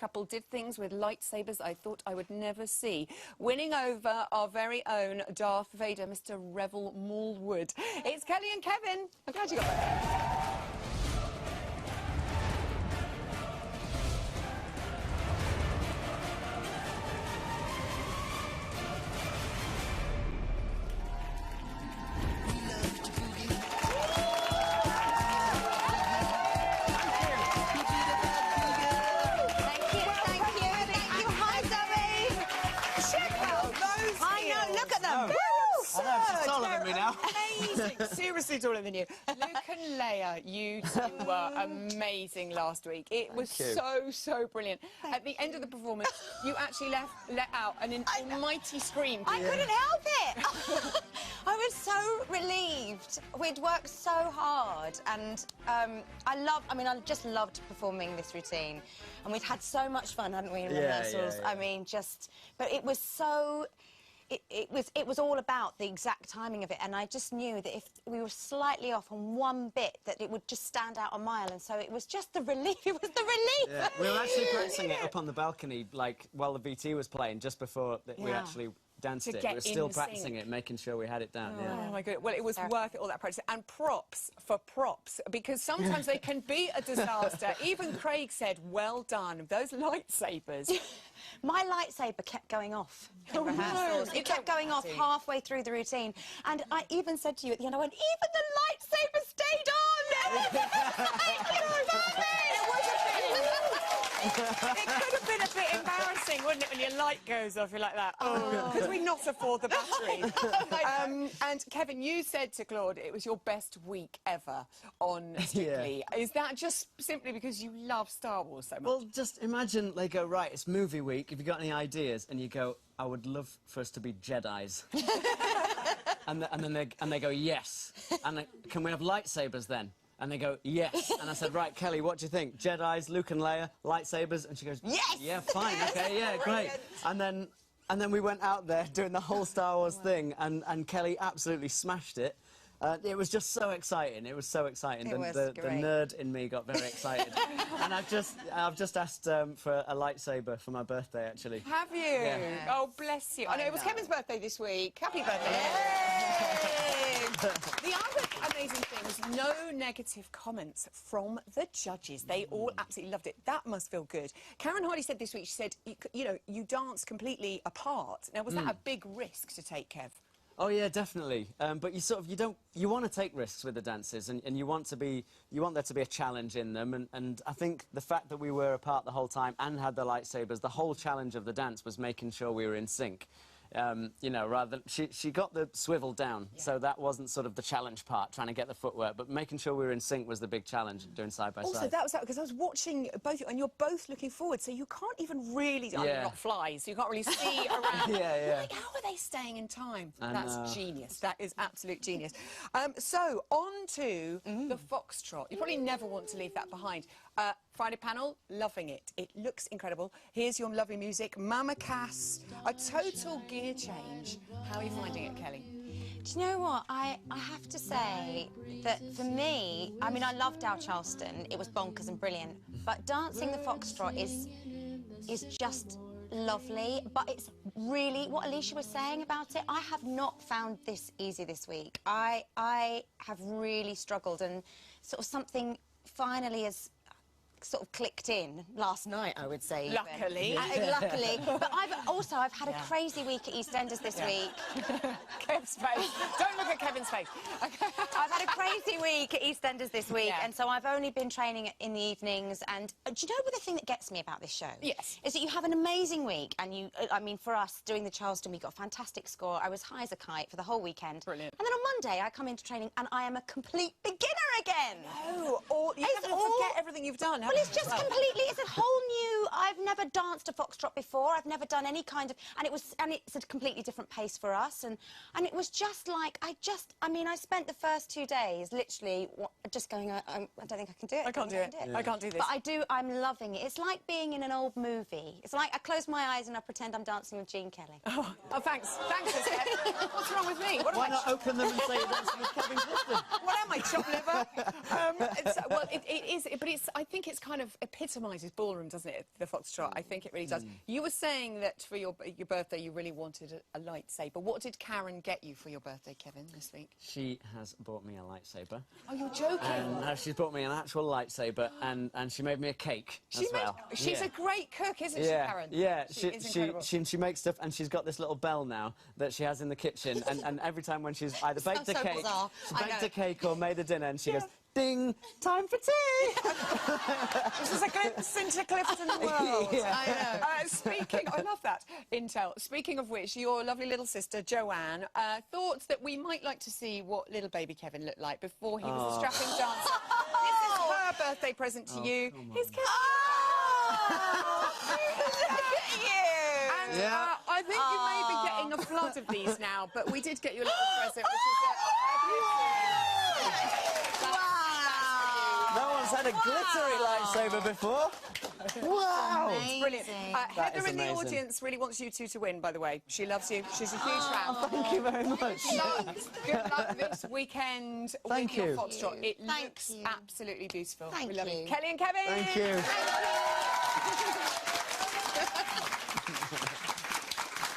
couple did things with lightsabers I thought I would never see, winning over our very own Darth Vader, Mr. Revel Mallwood. It's Kelly and Kevin. I'm glad you got that. Taller than me now. Amazing. Seriously taller than you. Luke and Leia, you two were amazing last week. It was so brilliant. At the end of the performance, you actually let out an almighty scream. I couldn't help it. I was so relieved. We'd worked so hard, and I just loved performing this routine. And we'd had so much fun, hadn't we, in rehearsals? Yeah. I mean, but it was so... It was all about the exact timing of it, and I just knew that if we were slightly off on one bit, that it would just stand out a mile, and so it was just the relief. It was the relief. Yeah. We were actually practicing it up on the balcony, like while the VT was playing, just before we actually danced it. We were still practicing it, making sure we had it down. Oh my God! Well, it was worth it, all that practice, and props for props, because sometimes they can be a disaster. Even Craig said, "Well done." Those lightsabers. My lightsaber kept going off in rehearsals. No, it kept going off halfway through the routine. And I even said to you at the end, I went, even the lightsaber stayed on! It could have been a bit embarrassing, wouldn't it, when your light goes off, you're like that. Oh, could we not afford the battery? And Kevin, you said to Claude it was your best week ever on Strictly. Is that just simply because you love Star Wars so much? Well, just imagine they go, right, it's movie week, have you got any ideas? And you go, I would love for us to be Jedis. and they go, yes. And can we have lightsabers then? And they go, yes. And I said, right, Kelly, what do you think? Jedis, Luke and Leia, lightsabers? And she goes, yes! Yeah, fine, OK, yeah, great. And then we went out there doing the whole Star Wars thing, and Kelly absolutely smashed it. It was just so exciting. It was so exciting. The nerd in me got very excited. And I've just asked for a lightsaber for my birthday, actually. Have you? Yeah. Oh, bless you. I know it was Kevin's birthday this week. Happy birthday. The other amazing thing was no negative comments from the judges. They all absolutely loved it. That must feel good. Karen Hardy said this week, she said, you know, you dance completely apart. Now, was that a big risk to take, Kev? Oh yeah, definitely. But you want to take risks with the dances, and you want there to be a challenge in them. And I think the fact that we were apart the whole time and had the lightsabers, the whole challenge of the dance was making sure we were in sync. You know, rather than she got the swivel down, so that wasn't sort of the challenge part, trying to get the footwork, but making sure we were in sync was the big challenge, doing side by side. Also, that was because I was watching both, and you're both looking forward, so you can't even really. I mean, you're not flies, so you can't really see around. Like, how are they staying in time? That's genius. That is absolute genius. So on to the foxtrot. You probably never want to leave that behind. Friday panel, loving it. It looks incredible. Here's your lovely music. Mama Cass, a total gear change. How are you finding it, Kelly? Do you know what? I have to say that for me, I mean, I loved Dow Charleston. It was bonkers and brilliant. But dancing the foxtrot is just lovely. But it's really, what Alicia was saying about it, I have not found this easy this week. I have really struggled, and sort of something finally has sort of clicked in last night, I would say. Luckily. Luckily. But I've had a crazy week at EastEnders this week. Kevin's face. Don't look at Kevin's face. I've had a crazy week at EastEnders this week, and so I've only been training in the evenings. And do you know what the thing that gets me about this show? Yes. Is that you have an amazing week, and I mean, for us, doing the Charleston, we got a fantastic score. I was high as a kite for the whole weekend. Brilliant. And then on Monday, I come into training, and I am a complete beginner again. No, you have to forget everything you've done. Well, it's just completely, it's a whole new, I've never danced a foxtrot before, I've never done any kind of, and it's a completely different pace for us, and it was just like, I mean, I spent the first 2 days literally just going, I don't think I can do it. I can't do it. I can't do this. But I'm loving it. It's like being in an old movie. It's like I close my eyes and I pretend I'm dancing with Gene Kelly. Oh, thanks. Thanks, Estelle. What's wrong with me? Why not open them and say you're dancing with Kevin Clifton? What am I, chop liver? Well, it is, but I think it's kind of epitomises ballroom, doesn't it, the foxtrot? I think it really does. You were saying that for your birthday you really wanted a lightsaber. What did Karen get you for your birthday, Kevin, this week? She has bought me a lightsaber. Oh, you're joking? And she's bought me an actual lightsaber, and she made me a cake as well. She's a great cook, isn't she, Karen? Yeah, she she makes stuff, and she's got this little bell now that she has in the kitchen, and every time when she's either baked a cake or made a dinner, and she goes, ding, time for tea! This is a glimpse into Clifton world. Yeah. I know. I love that intel. Speaking of which, your lovely little sister, Joanne, thought that we might like to see what little baby Kevin looked like before he was a strapping dancer. This is her birthday present to you. Here's Kevin. And I think you may be getting a flood of these now, but we did get you a little present, which is No one's had a glittery lightsaber before. Wow! It's brilliant. Heather in the audience really wants you two to win, by the way. She loves you. She's a huge fan. Thank you very much. Good luck this weekend with your foxtrot. It looks absolutely beautiful. Thank we love you. it. Kellie and Kevin! Thank you. Thank you.